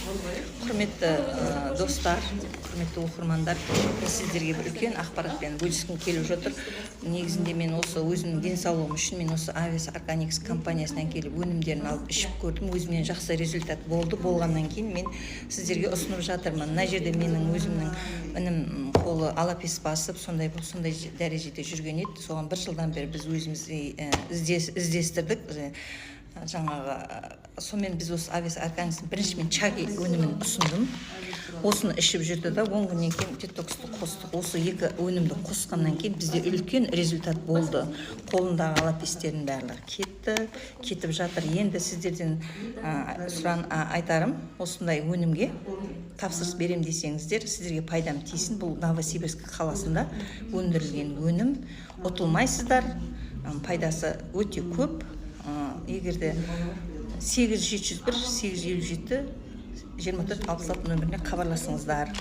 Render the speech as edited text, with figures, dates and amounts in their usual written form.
Құрметті достар, құрметті оқырмандар, сіздерге бір үлкен ақпаратпен бөліскім келіп жатыр. Негізінде мен осы өзімнің денсаулығым үшін мен осы Aves Organics компаниясынан келіп өнімдерін алып ішіп көрдім. Өзімнен жақсы результат болды. Болғаннан кейін мен сіздерге ұсынып жатырмын. Мына жерде менің өзімнің інім қолы алапес басып, сондай дәрежеде жүрген еді. Соған бір жылдан бері біз өзіміз іздестірдік. Жаңағы сонымен біз осы Aves Organics'ın бірінші мен чаги өнімін ұсындым. Осыны ішіп жүрді да, 10 күннен кейін детоксты қостық. Осы екі өнімді қосқаннан кейін бізде үлкен результат болды. Қолындағы алапестердің барлығы кетіп жатыр. Енді сіздерден айтарым, осындай өнімге тапсырыс берем десеңіздер, сіздерге пайдам тисін. Бұл Новосибирск қаласында өндірілген өнім. Ұтылмайсыздар, пайдасы өте көп. Егерде 8701 857 24 66 нөміріне хабарласыңыздар.